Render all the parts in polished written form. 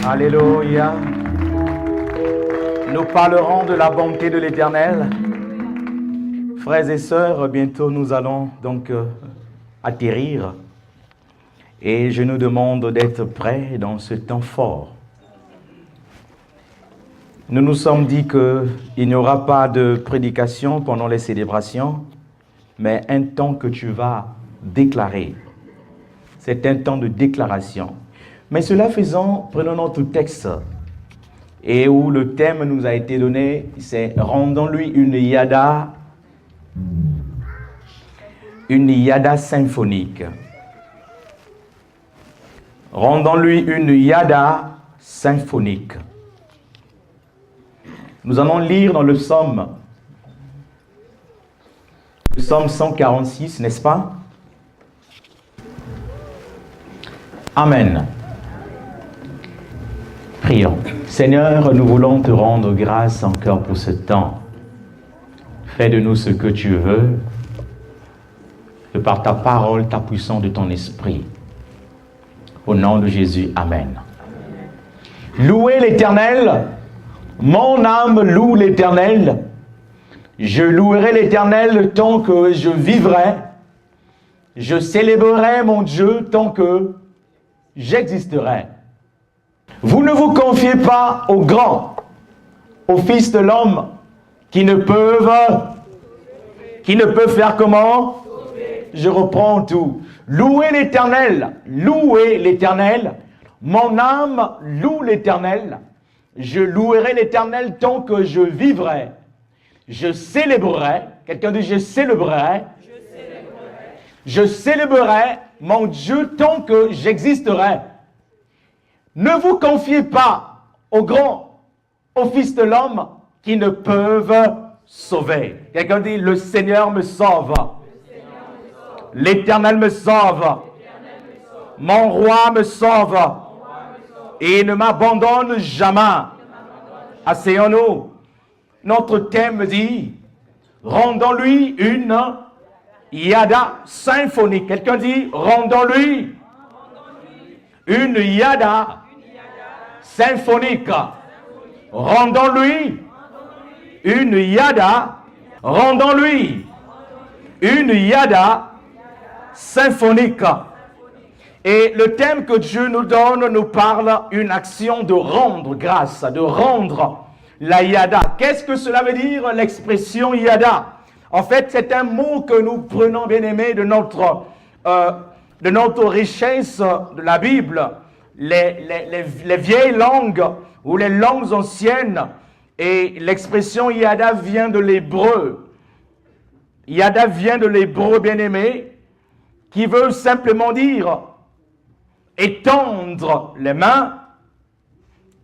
Alléluia. Nous parlerons de la bonté de l'Éternel. Frères et sœurs, bientôt nous allons donc atterrir. Et je nous demande d'être prêts dans ce temps fort. Nous nous sommes dit qu'il n'y aura pas de prédication pendant les célébrations, mais un temps que tu vas déclarer. C'est un temps de déclaration. Mais cela faisant, prenons notre texte, et où le thème nous a été donné, c'est « Rendons-lui une yada symphonique ». Rendons-lui une yada symphonique. Nous allons lire dans le psaume 146, n'est-ce pas? Amen. Prions. Seigneur, nous voulons te rendre grâce encore pour ce temps. Fais de nous ce que tu veux, de par ta parole, ta puissance de ton esprit. Au nom de Jésus, Amen. Louez l'Éternel, mon âme loue l'Éternel. Je louerai l'Éternel tant que je vivrai. Je célébrerai mon Dieu tant que j'existerai. Vous ne vous confiez pas aux grands, aux fils de l'homme, qui ne peuvent faire comment? Je reprends tout. Louez l'Éternel, mon âme loue l'Éternel. Je louerai l'Éternel tant que je vivrai. Je célébrerai, quelqu'un dit je célébrerai. Je célébrerai mon Dieu tant que j'existerai. Ne vous confiez pas aux grands, aux fils de l'homme qui ne peuvent sauver. Quelqu'un dit le Seigneur me sauve. L'Éternel me sauve. Mon roi me sauve. Et il ne m'abandonne jamais. Asseyons-nous. Notre thème dit, rendons-lui une yada symphonique. Quelqu'un dit, rendons-lui une yada symphonique. Rendons-lui une yada. Rendons-lui une yada symphonique. Et le thème que Dieu nous donne nous parle une action de rendre grâce, de rendre la yada. Qu'est-ce que cela veut dire, l'expression yada? En fait, c'est un mot que nous prenons, bien aimé, de notre richesse de la Bible, les vieilles langues ou les langues anciennes. Et l'expression yada vient de l'hébreu. Yada vient de l'hébreu, bien aimé, qui veut simplement dire étendre les mains,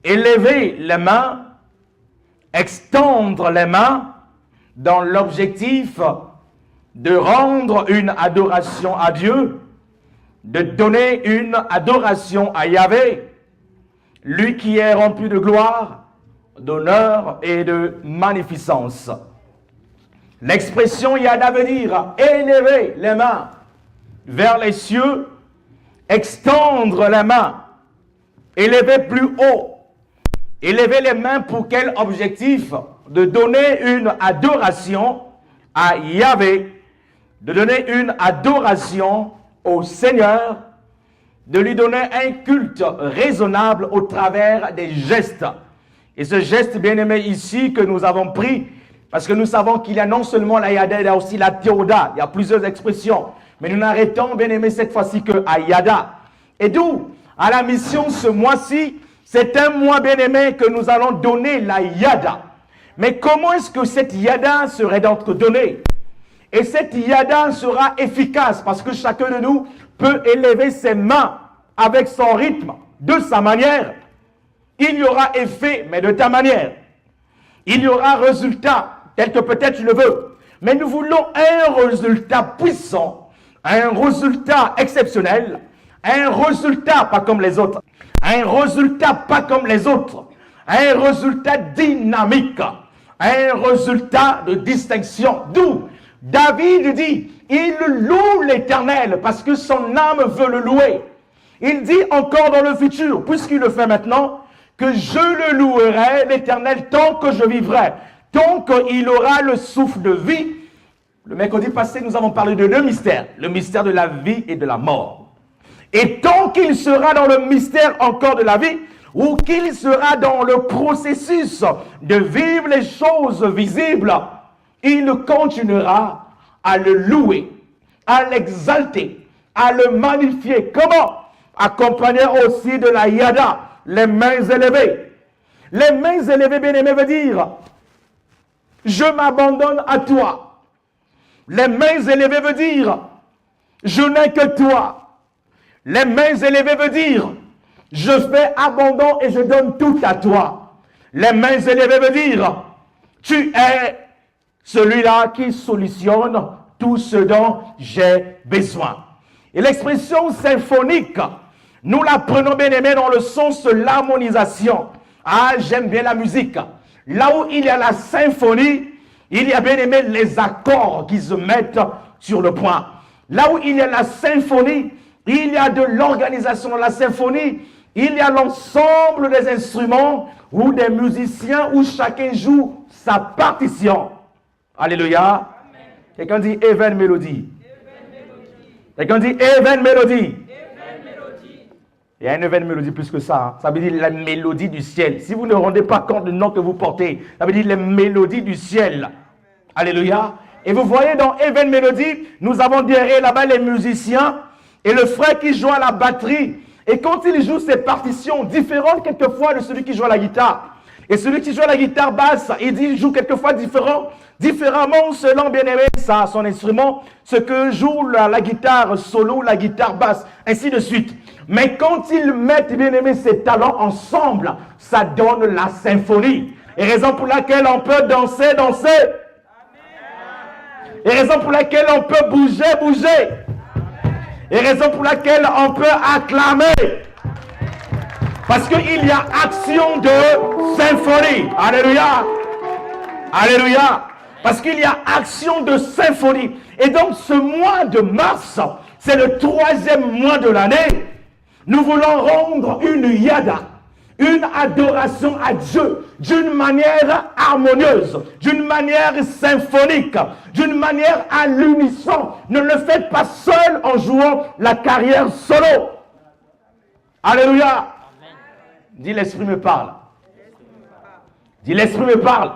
élever les mains, extendre les mains, dans l'objectif de rendre une adoration à Dieu, de donner une adoration à Yahvé, lui qui est rempli de gloire, d'honneur et de magnificence. L'expression yada veut dire élever les mains vers les cieux, extendre les mains, élever plus haut. Élever les mains pour quel objectif? De donner une adoration à Yahvé, de donner une adoration au Seigneur, de lui donner un culte raisonnable au travers des gestes. Et ce geste bien-aimé ici que nous avons pris, parce que nous savons qu'il y a non seulement la yada, il y a aussi la théoda, il y a plusieurs expressions. Mais nous n'arrêtons bien-aimé cette fois-ci que à yada. Et d'où, à la mission ce mois-ci, c'est un mois bien-aimé que nous allons donner la yada. Mais comment est-ce que cette yada serait donc donnée? Et cette yada sera efficace parce que chacun de nous peut élever ses mains avec son rythme, de sa manière. Il y aura effet, mais de ta manière. Il y aura résultat, tel que peut-être tu le veux. Mais nous voulons un résultat puissant, un résultat exceptionnel, un résultat pas comme les autres, un résultat pas comme les autres, un résultat dynamique, un résultat de distinction. D'où David dit, il loue l'Éternel parce que son âme veut le louer. Il dit encore dans le futur, puisqu'il le fait maintenant, que je le louerai, l'Éternel, tant que je vivrai, tant qu'il aura le souffle de vie. Le mercredi passé, nous avons parlé de deux mystères, le mystère de la vie et de la mort. Et tant qu'il sera dans le mystère encore de la vie, ou qu'il sera dans le processus de vivre les choses visibles, il continuera à le louer, à l'exalter, à le magnifier. Comment? Accompagné aussi de la yada, les mains élevées. Les mains élevées, bien-aimés, veut dire je m'abandonne à toi. Les mains élevées veut dire je n'ai que toi. Les mains élevées veut dire je fais abandon et je donne tout à toi. Les mains élevées veut dire tu es celui-là qui solutionne tout ce dont j'ai besoin. Et l'expression symphonique, nous la prenons bien aimé dans le sens de l'harmonisation. Ah, j'aime bien la musique. Là où il y a la symphonie, il y a bien aimé les accords qui se mettent sur le point. Là où il y a la symphonie, il y a de l'organisation dans la symphonie. Il y a l'ensemble des instruments ou des musiciens où chacun joue sa partition. Alléluia. Quelqu'un dit Even Melody. Quelqu'un dit Even Melody. Il y a une Even Melody plus que ça. Hein. Ça veut dire la mélodie du ciel. Si vous ne rendez pas compte du nom que vous portez, ça veut dire les mélodies du ciel. Alléluia. Et vous voyez dans Even Melody, nous avons derrière là-bas les musiciens et le frère qui joue à la batterie. Et quand il joue ses partitions différentes quelquefois de celui qui joue à la guitare. Et celui qui joue à la guitare basse, il joue quelquefois différemment selon bien aimé son instrument, ce que joue la guitare solo, la guitare basse, ainsi de suite. Mais quand ils mettent bien aimé ces talents ensemble, ça donne la symphonie. Et raison pour laquelle on peut danser. Et raison pour laquelle on peut bouger. Et raison pour laquelle on peut acclamer. Parce qu'il y a action de symphonie. Alléluia. Alléluia. Parce qu'il y a action de symphonie. Et donc ce mois de mars, c'est le 3e mois de l'année. Nous voulons rendre une yada, une adoration à Dieu d'une manière harmonieuse, d'une manière symphonique, d'une manière à l'unisson. Ne le faites pas seul en jouant la carrière solo. Alléluia. Dis l'Esprit me parle. Dis l'Esprit me parle.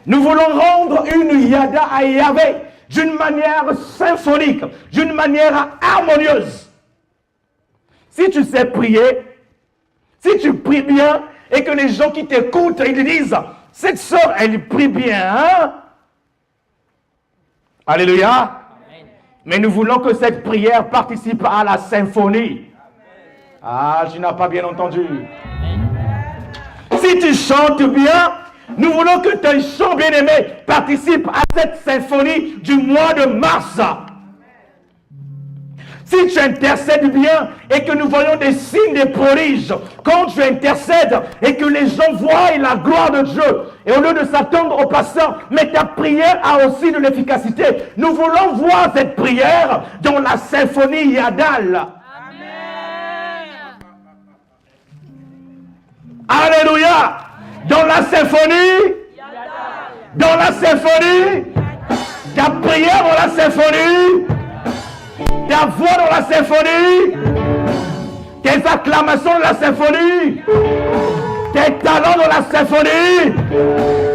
Nous voulons rendre une yada à Yahvé d'une manière symphonique, d'une manière harmonieuse. Si tu sais prier, si tu pries bien et que les gens qui t'écoutent, ils disent, cette sœur, elle prie bien, hein? Alléluia. Amen. Mais nous voulons que cette prière participe à la symphonie. Amen. Ah, tu n'as pas bien entendu. Amen. Si tu chantes bien, nous voulons que tes chants bien-aimés participent à cette symphonie du mois de mars. Si tu intercèdes bien et que nous voyons des signes, des prodiges, quand tu intercèdes et que les gens voient la gloire de Dieu, et au lieu de s'attendre au passant, mais ta prière a aussi de l'efficacité. Nous voulons voir cette prière dans la symphonie Yadal. Amen. Alléluia. Dans la symphonie, Yadal. Dans la symphonie, ta prière dans la symphonie, ta voix dans la symphonie, tes acclamations dans la symphonie, tes talents dans la symphonie,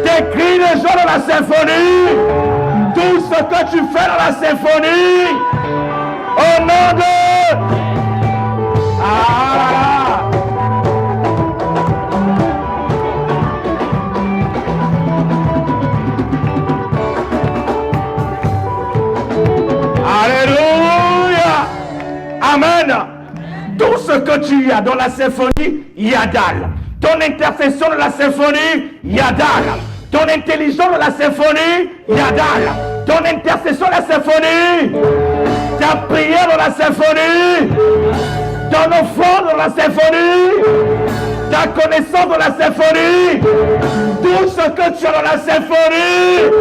tes cris de joie dans la symphonie, tout ce que tu fais dans la symphonie, au nom de... Alléluia. Amen. Tout ce que tu as dans la symphonie, Yadal. Ton intercession dans la symphonie, Yadal. Ton intelligence dans la symphonie, Yadal. Ton intercession dans la symphonie. Ta prière dans la symphonie. Ton offrande dans la symphonie. Ta connaissance dans la symphonie. Tout ce que tu as dans la symphonie.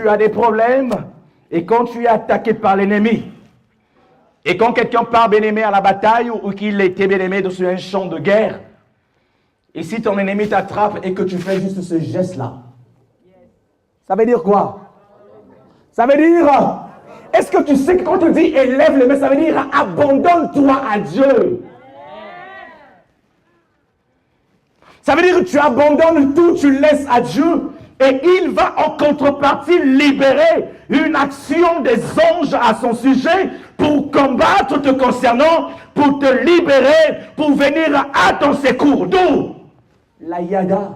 tu as des problèmes et quand tu es attaqué par l'ennemi, et quand quelqu'un part bien-aimé à la bataille ou qu'il était bien-aimé sur un champ de guerre, et si ton ennemi t'attrape et que tu fais juste ce geste-là, ça veut dire quoi? Ça veut dire, est-ce que tu sais que quand on dit élève les mains, ça veut dire abandonne-toi à Dieu. Ça veut dire que tu abandonnes tout, tu laisses à Dieu et il va en contrepartie libérer une action des anges à son sujet pour combattre te concernant, pour te libérer, pour venir à ton secours. D'où la yada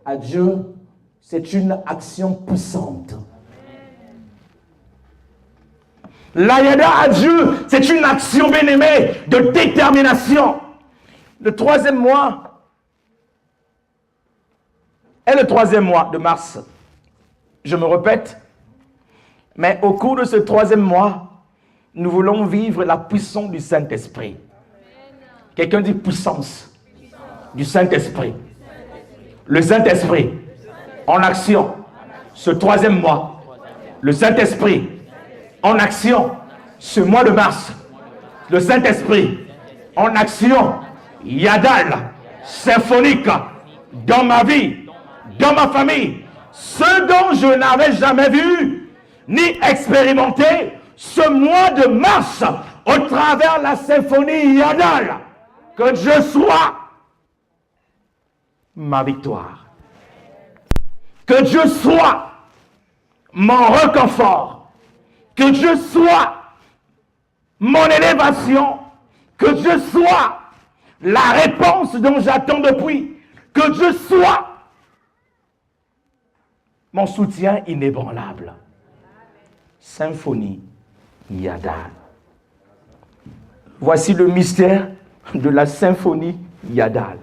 à Dieu, c'est une action puissante. La yada à Dieu, c'est une action bien-aimée de détermination. Le troisième mois est le troisième mois de mars. Je me répète, mais au cours de ce troisième mois, nous voulons vivre la puissance du Saint-Esprit. Quelqu'un dit puissance du Saint-Esprit. Le Saint-Esprit en action. Ce troisième mois, le Saint-Esprit en action. Ce mois de mars, le Saint-Esprit en action. Yadal, symphonique, dans ma vie, dans ma famille. Ce dont je n'avais jamais vu ni expérimenté, ce mois de mars, au travers la symphonie Yadal, que Dieu soit ma victoire. Que Dieu soit mon réconfort. Que Dieu soit mon élévation. Que Dieu soit la réponse dont j'attends depuis. Que Dieu soit mon soutien inébranlable. Symphonie Yadal. Voici le mystère de la symphonie Yadal.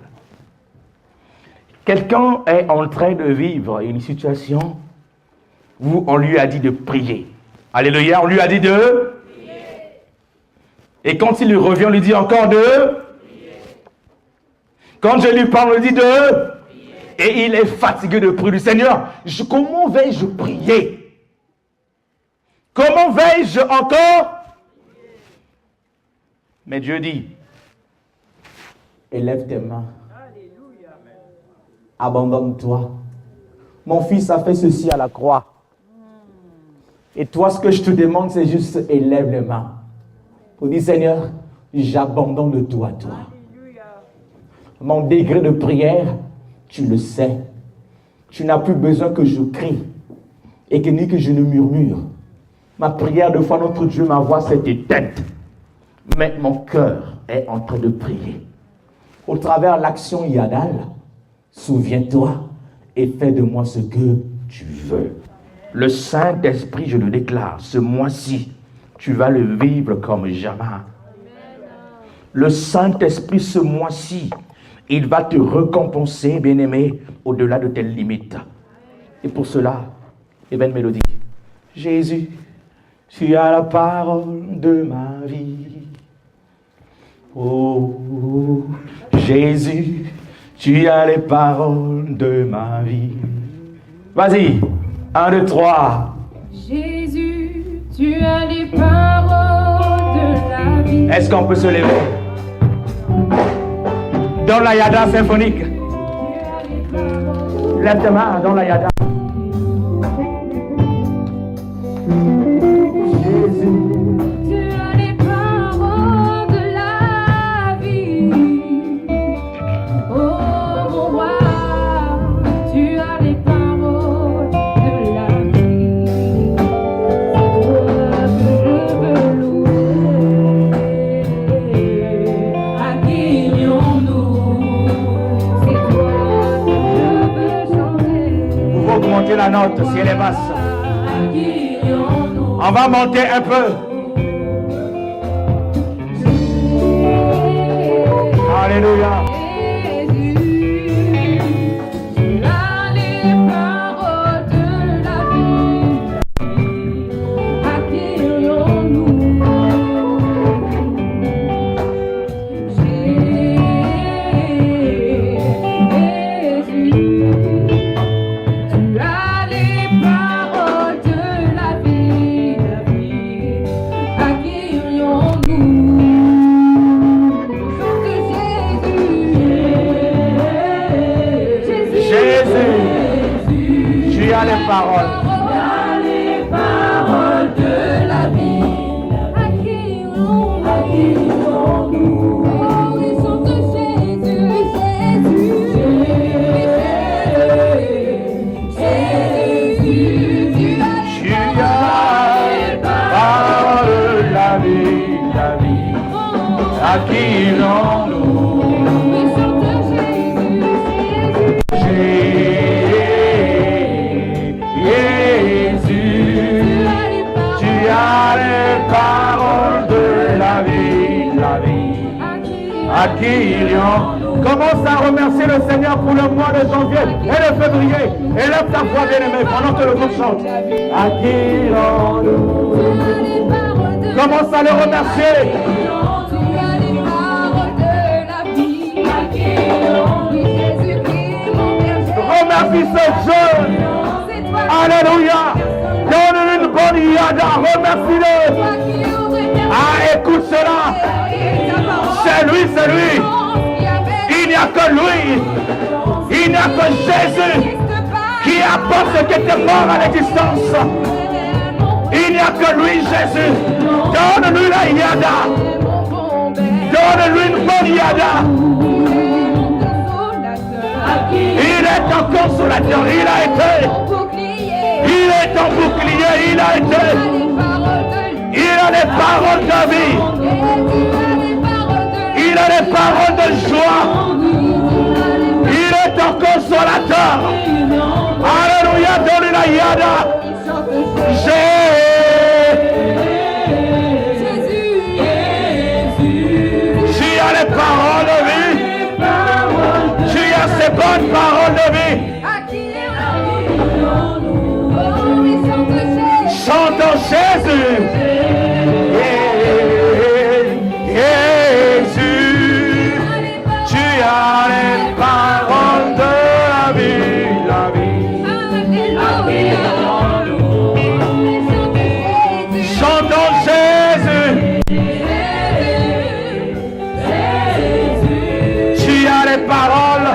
Quelqu'un est en train de vivre une situation où on lui a dit de prier. Alléluia, on lui a dit de prier. Et quand il revient, on lui dit encore de prier. Quand je lui parle, on lui dit de prier. Et il est fatigué de prier. Seigneur, comment vais-je prier? Comment vais-je encore? Mais Dieu dit, élève tes mains. Abandonne-toi. Mon fils a fait ceci à la croix. Et toi, ce que je te demande, c'est juste élève les mains. Pour dire, Seigneur, j'abandonne le tout à toi. Mon degré de prière, tu le sais. Tu n'as plus besoin que je crie et que ni que je ne murmure. Ma prière, de fois, notre Dieu, ma voix s'est éteinte. Mais mon cœur est en train de prier. Au travers l'action Yadal, souviens-toi et fais de moi ce que tu veux. Le Saint-Esprit, je le déclare, ce mois-ci, tu vas le vivre comme jamais. Le Saint-Esprit, ce mois-ci, il va te récompenser, bien-aimé, au-delà de tes limites. Et pour cela, belle mélodie. Jésus, tu as la parole de ma vie. Oh, Jésus, tu as les paroles de ma vie. Vas-y, 1, 2, 3. Jésus, tu as les paroles de la vie. Est-ce qu'on peut se lever? Dans la yada symphonique. Lève tes mains dans la yada. Jésus. Tu as les paroles de la vie. Oh mon roi, tu as les paroles de la vie. C'est toi que je veux louer. À qui irions-nous? C'est toi que je veux chanter. Vous pouvez augmenter la note si elle est basse. À qui irions-nous? On va monter un peu. Alléluia. Tu as les paroles de la vie. À qui irions-nous? Jésus, tu as les paroles de À qui irons-nous? Oui, chante Jésus, tu as les paroles de la vie, la vie. À qui irions-nous? Commence à remercier le Seigneur pour le mois de janvier et de février. Élève ta voix, bien-aimé, pendant que le groupe chante. À qui irons-nous? Commence à le remercier. Remercie ce jeune. Alléluia. Donne-lui une bonne yada. Remercie-le. Ah, écoute cela. C'est lui, c'est lui. Il n'y a que lui. Il n'y a que Jésus qui apporte ce qui était mort à l'existence. Il n'y a que lui, Jésus. Donne-lui la yada. Donne-lui une bonne yada. Il est un consolateur. Il a été. Il est un bouclier. Il a été. Il a les paroles de vie. Il a les paroles de joie. Il est un consolateur. Alléluia, donne la yada. Tu as les paroles de vie. Tu as ces bonnes paroles de vie. Chantons Jésus. Jésus, tu as les paroles de la vie, la vie. Chantons Jésus. Tu as les paroles.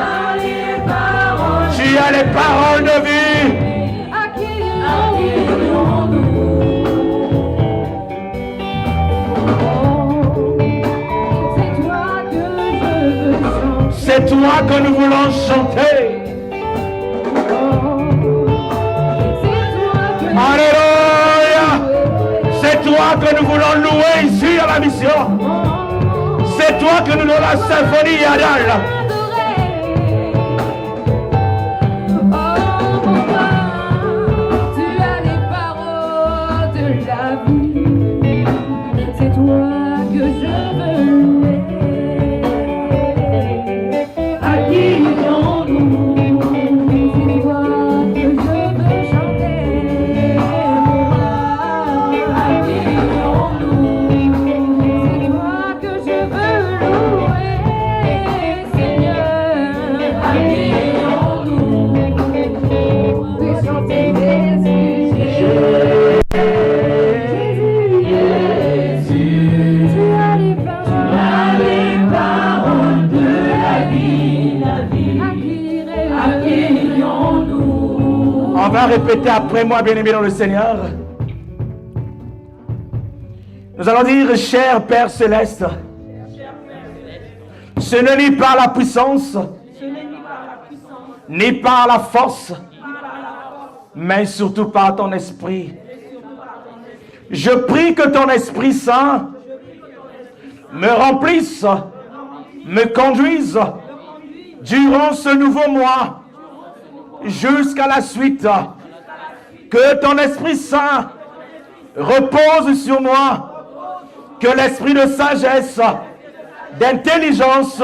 Tu as les paroles de vie. C'est toi que nous voulons chanter. Alléluia. C'est toi que nous voulons louer ici à la mission. C'est toi que nous donnons la symphonie Yadal. Tu as les paroles de la vie. C'est toi que je veux louer. On va répéter après moi, bien-aimé dans le Seigneur. Nous allons dire, cher Père Céleste, ce n'est ni par la puissance, ni par la force, mais surtout par ton esprit. Je prie que ton Esprit Saint me remplisse, me conduise durant ce nouveau mois jusqu'à la suite. Que ton Esprit Saint repose sur moi. Que l'esprit de sagesse, d'intelligence,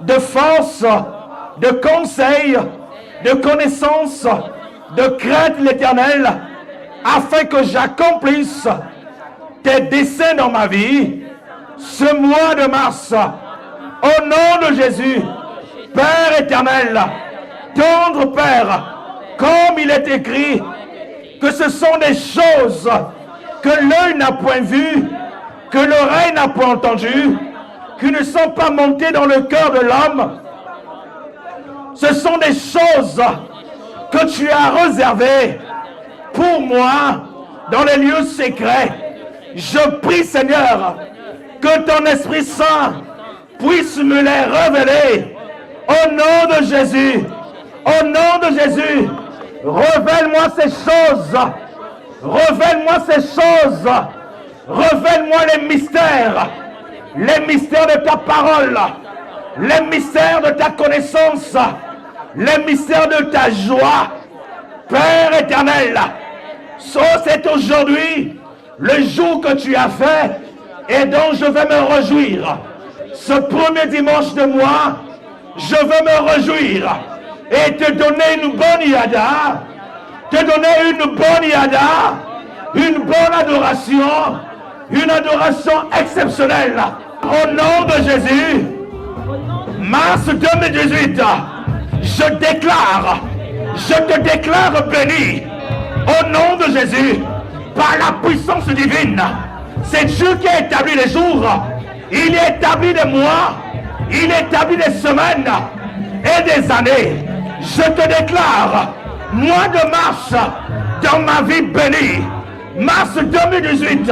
de force, de conseil, de connaissance, de crainte de l'Éternel, afin que j'accomplisse tes desseins dans ma vie, ce mois de mars, au nom de Jésus, Père éternel, tendre Père, comme il est écrit, que ce sont des choses que l'œil n'a point vues, que l'oreille n'a point entendues, qui ne sont pas montées dans le cœur de l'homme. Ce sont des choses que tu as réservées pour moi dans les lieux secrets. Je prie, Seigneur, que ton Esprit Saint puisse me les révéler au nom de Jésus. Au nom de Jésus, révèle-moi ces choses. Révèle-moi ces choses. Révèle-moi les mystères les mystères de ta parole, les mystères de ta connaissance, les mystères de ta joie. Père éternel, c'est aujourd'hui le jour que tu as fait et dont je vais me réjouir. Ce premier dimanche de mois, je veux me réjouir et te donner une bonne yada, te donner une bonne yada, une bonne adoration, une adoration exceptionnelle. Au nom de Jésus, mars 2018, je te déclare béni. Au nom de Jésus, par la puissance divine, c'est Dieu qui a établi les jours, il a établi des mois, il a établi des semaines et des années. Je te déclare, mois de mars, dans ma vie bénie, mars 2018,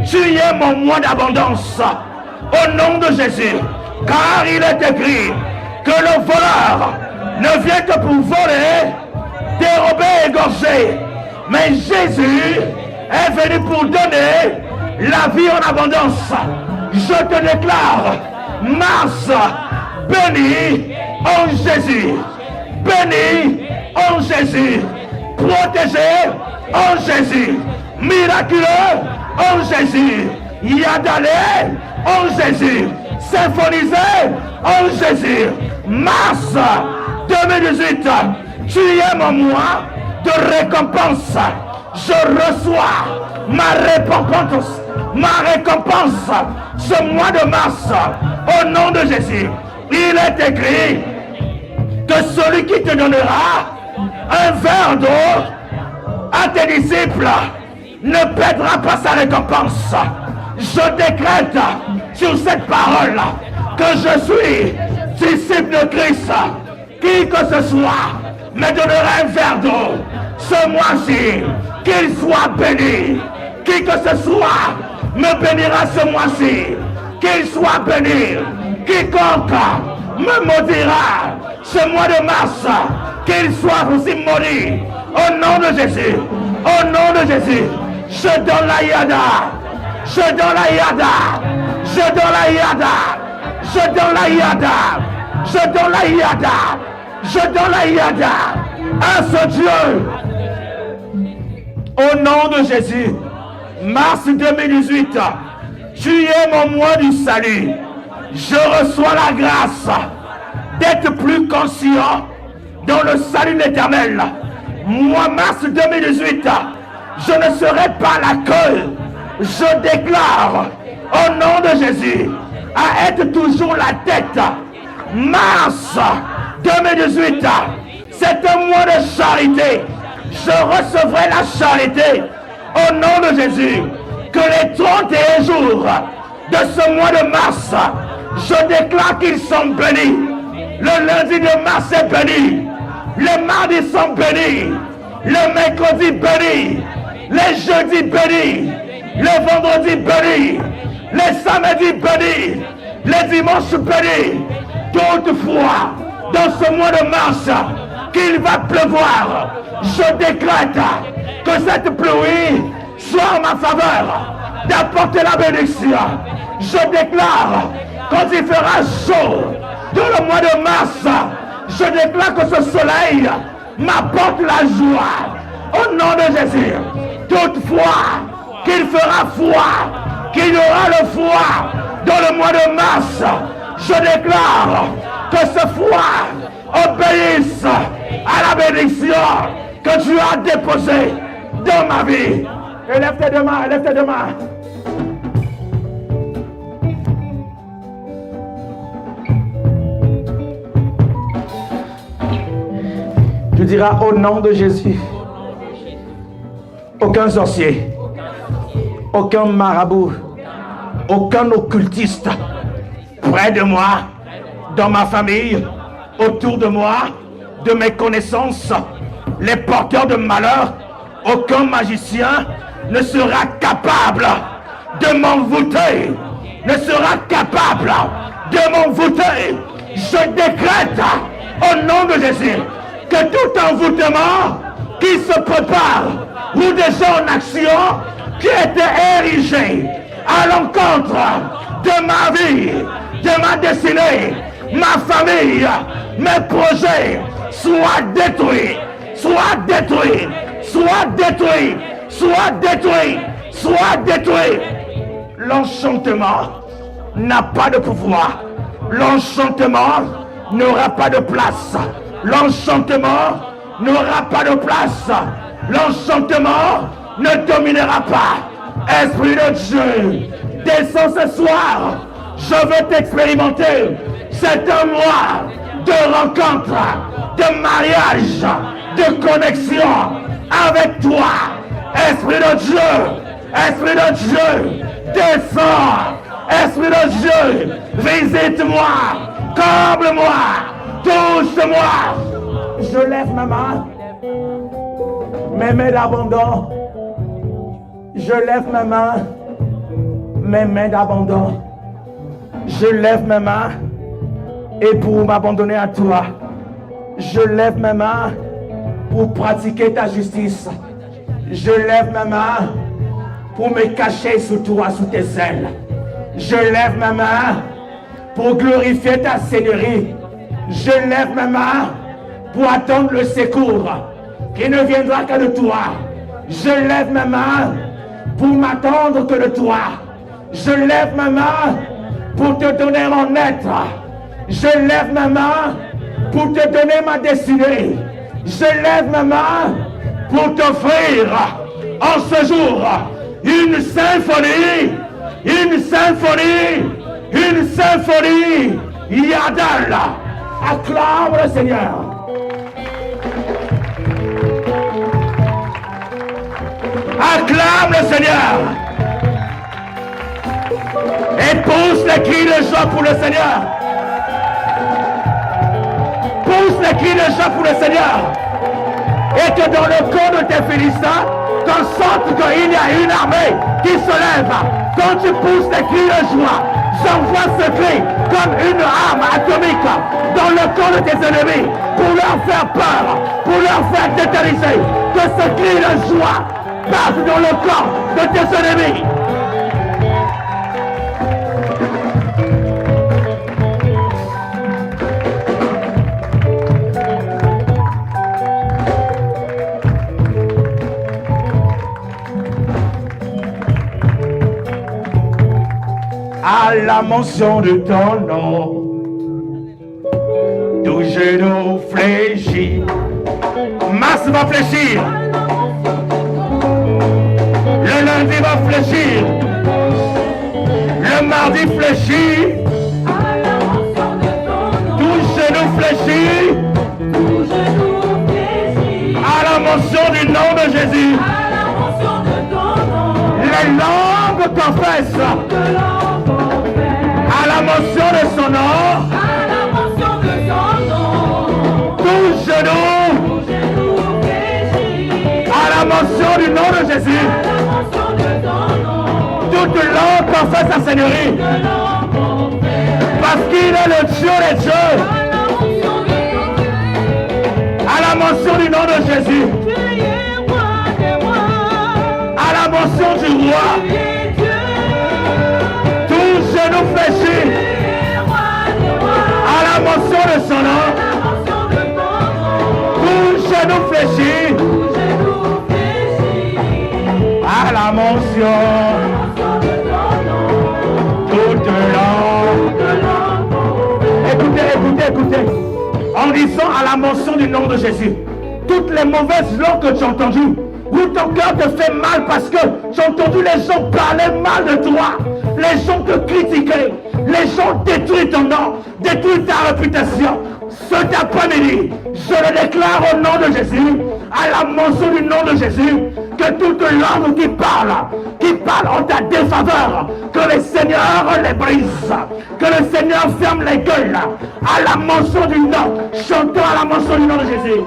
tu es mon mois d'abondance. Au nom de Jésus, car il est écrit que le voleur ne vient que pour voler, dérober, égorger. Mais Jésus est venu pour donner la vie en abondance. Je te déclare, mars, béni en Jésus. Béni en Jésus. Protégé en Jésus. Miraculeux en Jésus. Yadalé en Jésus. Symphonisé en Jésus. Mars 2018, tu es mon mois de récompense. Je reçois ma récompense ce mois de mars. Au nom de Jésus, il est écrit que celui qui te donnera un verre d'eau à tes disciples ne perdra pas sa récompense. Je décrète sur cette parole que je suis disciple de Christ. Qui que ce soit me donnera un verre d'eau ce mois-ci, qu'il soit béni. Qui que ce soit me bénira ce mois-ci, qu'il soit béni. Quiconque me maudira ce mois de mars, qu'il soit aussi maudit. Au nom de Jésus, au nom de Jésus, je donne la yada, je donne la yada, je donne la yada, je donne la yada, je donne la yada, je donne la yada à ce Dieu. Au nom de Jésus, mars 2018, tu es mon mois du salut. Je reçois la grâce d'être plus conscient dans le salut de l'Éternel. Moi, mars 2018, je ne serai pas la queue. Je déclare au nom de Jésus à être toujours la tête. Mars 2018, c'est un mois de charité. Je recevrai la charité au nom de Jésus. Que les 31 jours de ce mois de mars, je déclare qu'ils sont bénis. Le lundi de mars est béni. Les mardis sont bénis. Les mercredis bénis. Les jeudis bénis. Les vendredis bénis. Les samedis bénis. Les dimanches bénis. Toutefois, dans ce mois de mars, qu'il va pleuvoir, je décrète que cette pluie soit en ma faveur, d'apporter la bénédiction. Je déclare, quand il fera chaud dans le mois de mars, je déclare que ce soleil m'apporte la joie. Au nom de Jésus, toutefois qu'il fera froid, qu'il y aura le froid dans le mois de mars, je déclare que ce froid obéisse à la bénédiction que tu as déposée dans ma vie. Élève tes deux mains, élève tes deux mains. Tu diras au nom de Jésus, aucun sorcier, aucun marabout, aucun occultiste près de moi, dans ma famille, autour de moi, de mes connaissances, les porteurs de malheur, aucun magicien ne sera capable de m'envoûter, ne sera capable de m'envoûter. Je décrète au nom de Jésus que tout envoûtement qui se prépare ou déjà en action, qui était érigé à l'encontre de ma vie, de ma destinée, ma famille, mes projets soient détruits, soient détruits, soient détruits, soient détruits, soient détruits. L'enchantement n'a pas de pouvoir. L'enchantement n'aura pas de place. L'enchantement n'aura pas de place. L'enchantement ne dominera pas. Esprit de Dieu, descends ce soir. Je veux t'expérimenter. C'est un mois de rencontre, de mariage, de connexion avec toi. Esprit de Dieu, descends. Esprit de Dieu, visite-moi, comble-moi, touche-moi. Je lève ma main, mes mains d'abandon. Je lève ma main, mes mains d'abandon. Je lève ma main et pour m'abandonner à toi. Je lève ma main pour pratiquer ta justice. Je lève ma main pour me cacher sous toi, sous tes ailes. Je lève ma main pour glorifier ta Seigneurie. Je lève ma main pour attendre le secours qui ne viendra que de toi. Je lève ma main pour m'attendre que de toi. Je lève ma main pour te donner mon être. Je lève ma main pour te donner ma destinée. Je lève ma main pour t'offrir en ce jour une symphonie. Une symphonie, une symphonie, Yadal. Acclame le Seigneur. Acclame le Seigneur. Et pousse les cris de joie pour le Seigneur. Pousse les cris de joie pour le Seigneur. Et que dans le camp de tes Philistins, qu'on sente qu'il y a une armée qui se lève. Quand tu pousses des cris de joie, j'envoie ce cri comme une arme atomique dans le camp de tes ennemis pour leur faire peur, pour leur faire tétaniser. Que ce cri de joie passe dans le camp de tes ennemis. À la mention de ton nom, tout genou fléchit. Masse va fléchir. Le lundi va fléchir. Le mardi fléchit. Tout genou fléchit. À la mention du nom de Jésus. Les langues confessent. À la mention de son nom, tout genou, à la mention du nom de Jésus, toute langue confesse sa Seigneurie, parce qu'il est le Dieu des dieux. À la mention du nom de Jésus, à la mention du roi, genou fléchit à la mention de son nom. Tout genou fléchit à la mention. Toute langue. Écoutez. En disant à la mention du nom de Jésus, toutes les mauvaises langues que tu as entendues, où ton cœur te fait mal parce que tu as entendu les gens parler mal de toi. Les gens te critiquaient, les gens détruisent ton nom, détruisent ta réputation. Cet après-midi, je le déclare au nom de Jésus, à la mention du nom de Jésus, que toute langue qui parle en ta défaveur, que le Seigneur les brise, que le Seigneur ferme les gueules, à la mention du nom, chantons à la mention du nom de Jésus.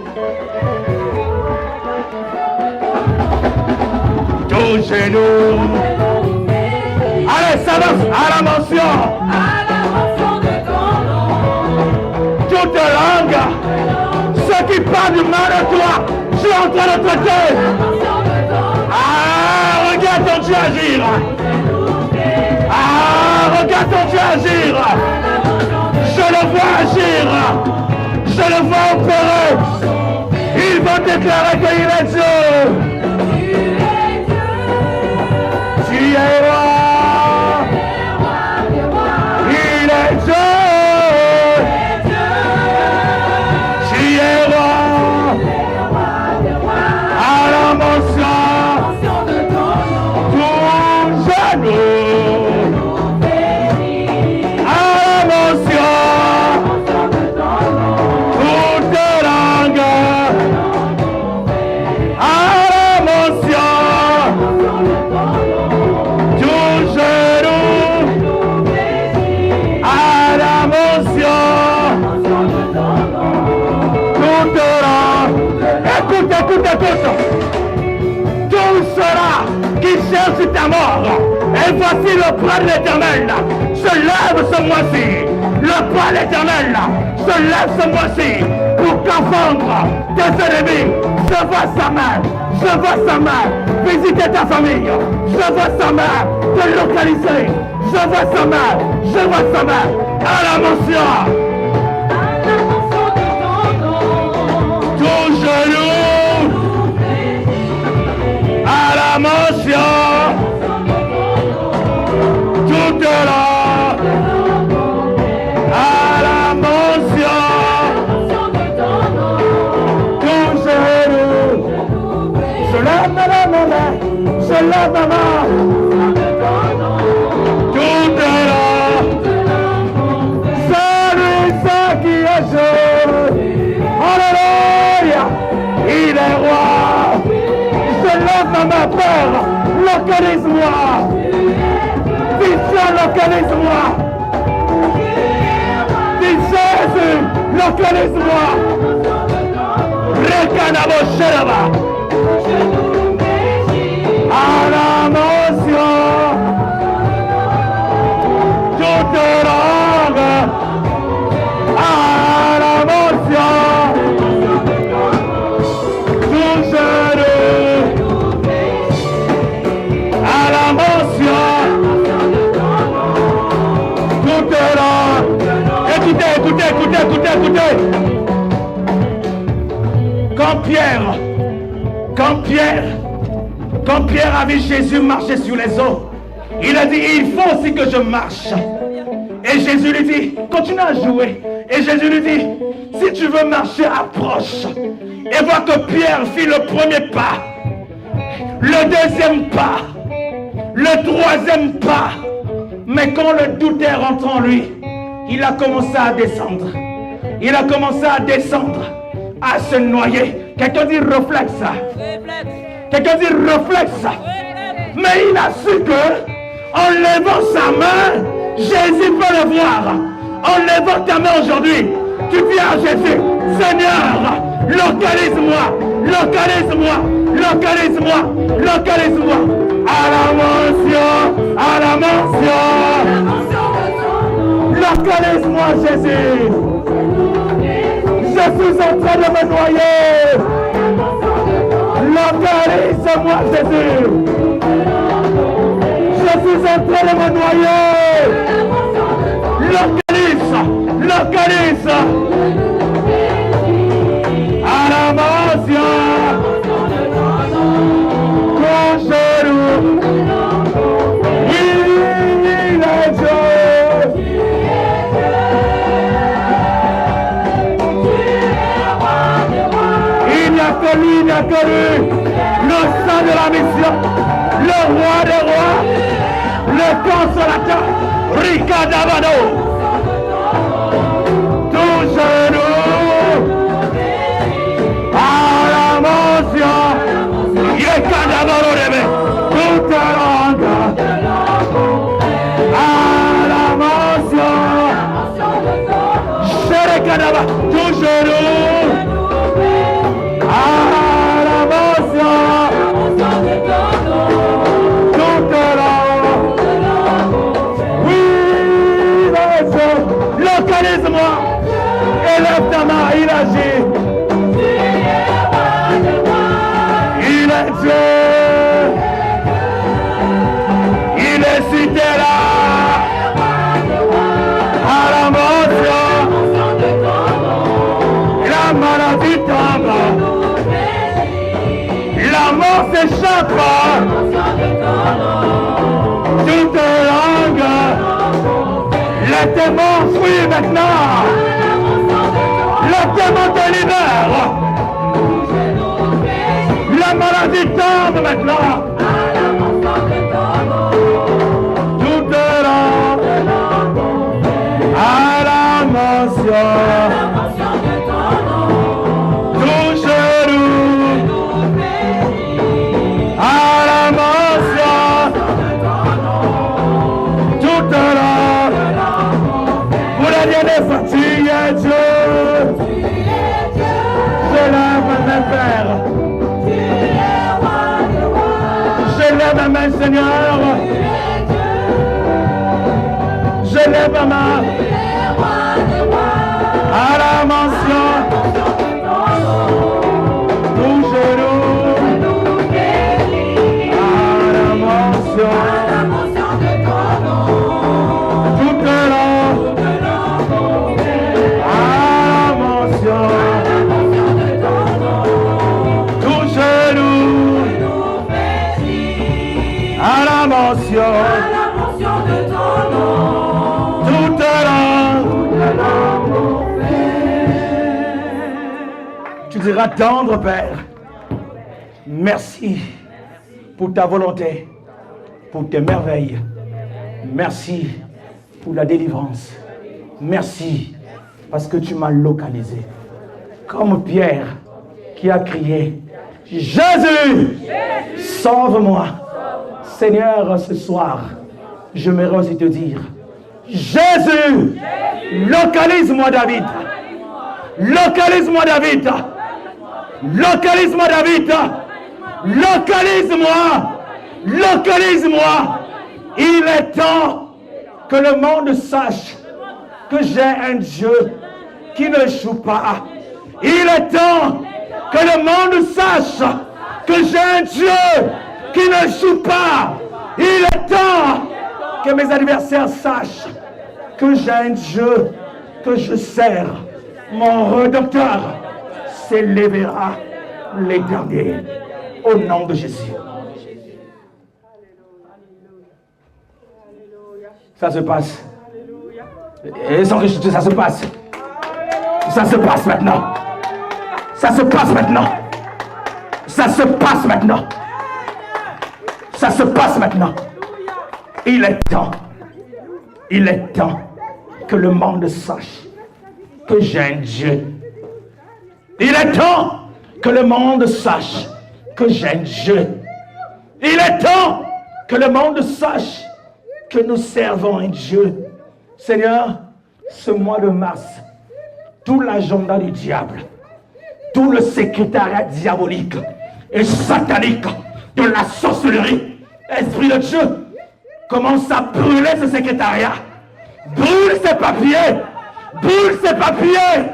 Tout genou. Allez, ça va à la mention. de ton nom. Toute langue. Ceux qui parlent du mal de toi, je suis en train de traiter. Ah, regarde ton Dieu agir. Ah, regarde ton déclarer qu'il est Dieu. Tu es roi. Il est Dieu. Tu es roi. À la mention de ton genou. À la mention toute langue. À la mention tout genou. À la mention toute langue. Écoute. Tout cela qui cherche ta mort. Et voici le bras de l'Éternel se lève ce mois-ci. Le bras de l'Éternel se lève ce mois-ci pour confondre tes ennemis. Je vois sa main. Je vois sa main visiter ta famille. Je vois sa main te localiser. Je vois sa main. Je vois sa main à la mention. Tout genou. À la mention. Toute langue. À la mention. Tout genou. Je lève ma main. Je lève ma main. Toute langue. Celui qui est Dieu. Alléluia. Il est roi. Je lève ma main, Père. Localise-moi. Viens, localise-moi. Dis Jésus, localise-moi. Rekanabo Sheraba. À la mention, toute langue. À la mention, tout genou. À la mention. Écoutez. Quand Pierre a vu Jésus marcher sur les eaux, il a dit, il faut aussi que je marche. Et Jésus lui dit, continue à jouer. Et Jésus lui dit, si tu veux marcher, approche. Et voit que Pierre fit le premier pas, le deuxième pas, le troisième pas. Mais quand le doute est rentré en lui, il a commencé à descendre. Il a commencé à descendre, à se noyer. Quelqu'un dit réflexe. Quelqu'un dit réflexe. Mais il a su que, en levant sa main, Jésus peut le voir. En levant ta main aujourd'hui, tu dis à Jésus, Seigneur, localise-moi, localise-moi, localise-moi, localise-moi. À la mention, à la mention. Localise-moi, Jésus. Je suis en train de me noyer. Localise-moi, Jésus. Je suis en train de me noyer. Localise. À la mention. Ton genou. Il est Dieu. Il n'y a que lui, le sang de la mission, le roi des rois, le consolateur, Ricadavano. Tout genou, à la mention, Ricadavano rebe, toute langue, à la mention, Ricadava, tout genou. À la mention, toute langue. Oui, localise-moi. Élève ta main, il agit. Il est Dieu. Il est cité là. À la mention, la maladie tombe. pas toute langue. Les démons fuient maintenant. Les démons te libèrent. La maladie tombe maintenant. Toute langue à la mention. Tout genou à la mention. Toute langue pour la dernière tu es Dieu. Je lève mes pères. Je lève ma main, Seigneur. Je lève ma main à la mention. Tout genou à la mention. Toute langue à la mention. Tout genou à la mention de ton nom, toute langue. Tu diras tendre, Père, merci pour ta volonté, pour tes merveilles. Merci pour la délivrance. Merci parce que tu m'as localisé. Comme Pierre qui a crié, Jésus, sauve-moi. Seigneur, ce soir, je me aussi te dire, Jésus, localise-moi David. Localise-moi David. Localise-moi David. Localise-moi. Localise-moi. Il est temps que le monde sache que j'ai un Dieu qui ne joue pas. Il est temps que le monde sache que j'ai un Dieu qui ne joue pas. Il est temps que mes adversaires sachent que j'ai un Dieu que je sers. Mon Rédempteur s'élèvera les derniers. Au nom de Jésus. Ça se passe. Et sans que ça se passe. Ça se passe maintenant. Ça se passe maintenant. Ça se passe maintenant. Ça se passe maintenant. Il est temps. Il est temps que le monde sache que j'ai un Dieu. Il est temps que le monde sache que j'ai un Dieu. Il est temps que le monde sache que nous servons un Dieu. Seigneur, ce mois de mars, tout l'agenda du diable, tout le secrétariat diabolique et satanique de la sorcellerie, Esprit de Dieu, commence à brûler ce secrétariat. Brûle ces papiers. Brûle ces papiers.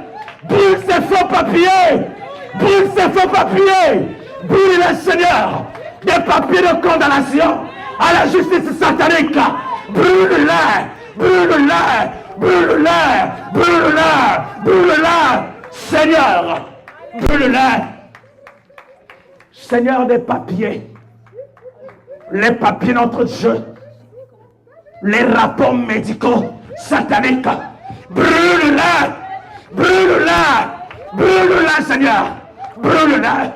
Brûle ces faux papiers. Brûle ces faux papiers. Brûle les Seigneur des papiers de condamnation à la justice satanique. Brûle-les. Brûle-les. Brûle-les. Brûle-les. Brûle-les. Seigneur, brûle-les. Seigneur des papiers. Les papiers de notre Dieu. Les rapports médicaux sataniques. Brûle-les. Brûle-les. Brûle-les, Seigneur. Brûle-les.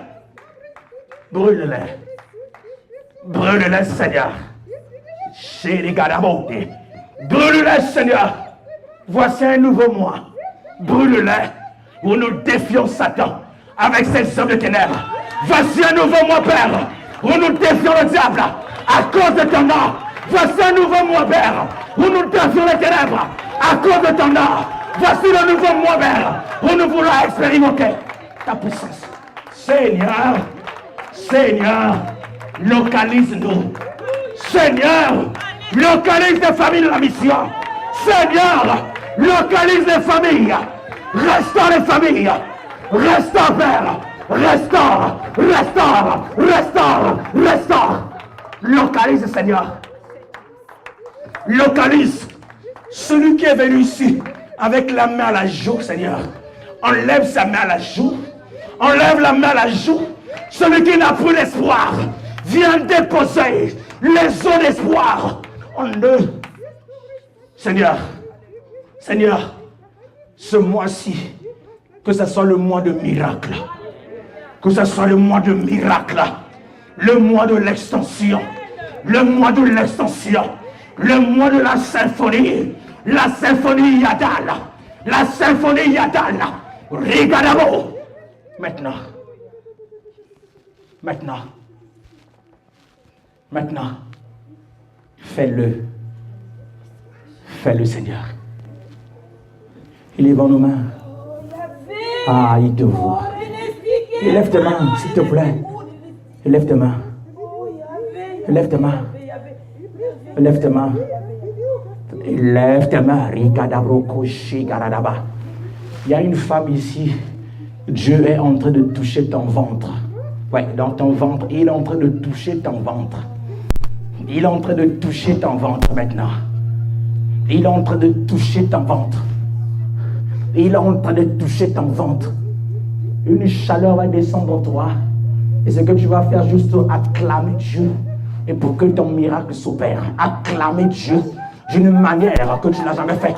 Brûle-les. Brûle-les, Seigneur. Chez les Gadamote. Brûle-les, Seigneur. Voici un nouveau mois. Brûle-les. Où nous défions Satan avec ses hommes de ténèbres. Voici un nouveau mois, Père. Où nous défions le diable à cause de ton nom. Voici un nouveau mois, Père. Où nous défions les ténèbres à cause de ton nom. Voici le nouveau mois, Père. Où nous voulons expérimenter ta puissance. Seigneur, Seigneur, localise-nous. Seigneur, localise les familles de la mission. Seigneur, localise les familles. Restaure les familles. Restaure, Père. Restaure, restaure, restaure, restaure. Localise, Seigneur. Localise celui qui est venu ici avec la main à la joue, Seigneur. Enlève sa main à la joue. Enlève la main à la joue. Celui qui n'a plus l'espoir. viens déposer les eaux d'espoir en eux. Seigneur, Seigneur, ce mois-ci, que ce soit le mois de miracle, que ce soit le mois de miracle, le mois de l'extension, le mois de l'extension, le mois de la symphonie Yadal, la symphonie Yadal, Rigadabo. Maintenant, fais-le, Seigneur. Il est dans nos mains. Ah, il te voit. Lève tes mains, s'il te plaît. Lève tes mains. Lève tes mains. Lève tes mains. Lève tes mains. Il y a une femme ici. Dieu est en train de toucher ton ventre. Oui, dans ton ventre. Il est en train de toucher ton ventre. Il est en train de toucher ton ventre maintenant. Il est en train de toucher ton ventre. Il est en train de toucher ton ventre. Une chaleur va descendre en toi. Et ce que tu vas faire, juste acclamer Dieu. Et pour que ton miracle s'opère, acclamer Dieu d'une manière que tu n'as jamais faite.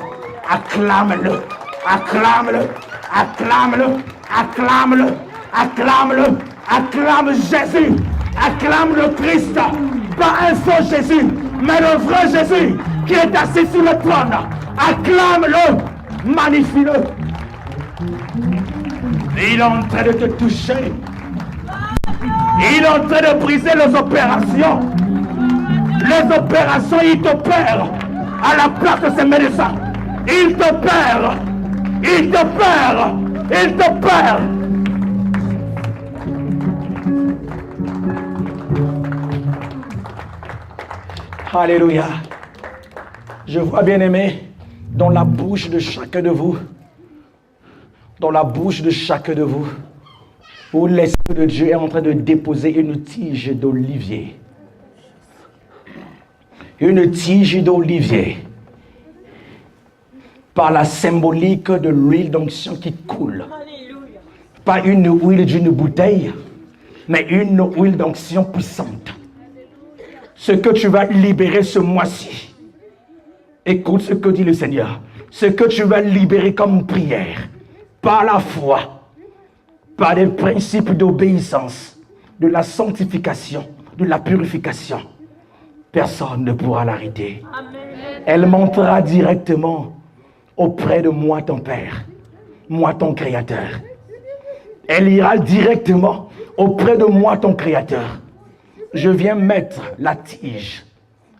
Acclame-le, acclame-le, acclame-le, acclame-le, acclame-le, acclame Jésus, acclame le Christ. Pas un faux Jésus, mais le vrai Jésus qui est assis sur le trône. Acclame-le, magnifie-le. Il est en train de te toucher. Il est en train de briser les opérations. Les opérations, il t'opère à la place de ses médecins. Il t'opère. Il t'opère. Il t'opère. Alléluia. Je vois, bien-aimé, dans la bouche de chacun de vous, où l'Esprit de Dieu est en train de déposer une tige d'olivier. Une tige d'olivier. Par la symbolique de l'huile d'onction qui coule. Pas une huile d'une bouteille, mais une huile d'onction puissante. Ce que tu vas libérer ce mois-ci, écoute ce que dit le Seigneur. Ce que tu vas libérer comme prière, par la foi, par des principes d'obéissance, de la sanctification, de la purification, personne ne pourra l'arrêter. Elle montera directement auprès de moi, ton Père, moi, ton Créateur. Elle ira directement auprès de moi, ton Créateur. Je viens mettre la tige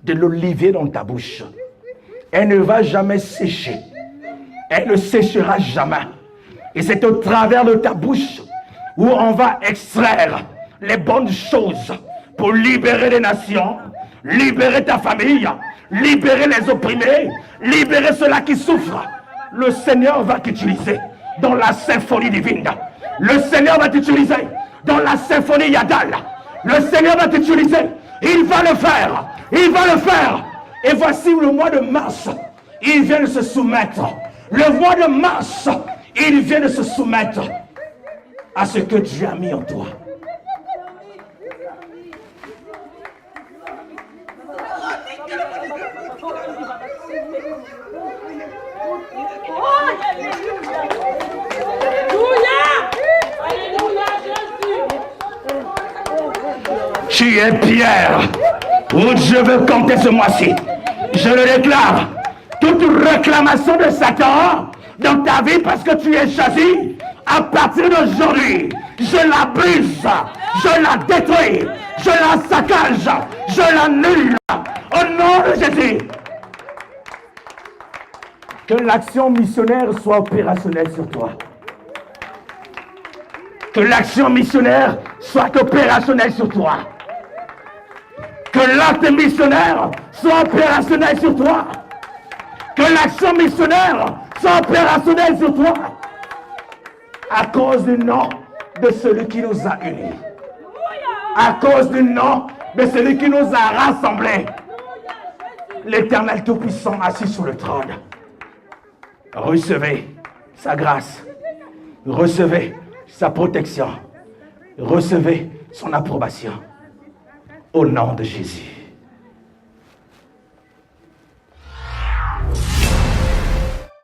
de l'olivier dans ta bouche. Elle ne va jamais sécher. Elle ne séchera jamais. Et c'est au travers de ta bouche où on va extraire les bonnes choses pour libérer les nations, libérer ta famille, libérer les opprimés, libérer ceux-là qui souffrent. Le Seigneur va t'utiliser dans la symphonie divine. Le Seigneur va t'utiliser dans la symphonie Yadal. Le Seigneur va t'utiliser. Il va le faire. Il va le faire. Et voici le mois de mars. Il vient de se soumettre. Le mois de mars, il vient de se soumettre à ce que Dieu a mis en toi. Tu es Pierre, où Dieu veut compter ce mois-ci. Je le déclare. Toute réclamation de Satan dans ta vie parce que tu es choisi, à partir d'aujourd'hui, je la brise, je la détruis, je la saccage, je l'annule. Au nom de Jésus. Que l'action missionnaire soit opérationnelle sur toi. Que l'action missionnaire soit opérationnelle sur toi. Que l'acte missionnaire soit opérationnel sur toi. Que l'action missionnaire soit opérationnelle sur toi. À cause du nom de celui qui nous a unis. À cause du nom de celui qui nous a rassemblés. L'Éternel Tout-Puissant assis sur le trône. Recevez sa grâce. Recevez sa protection. Recevez son approbation. au nom de Jésus.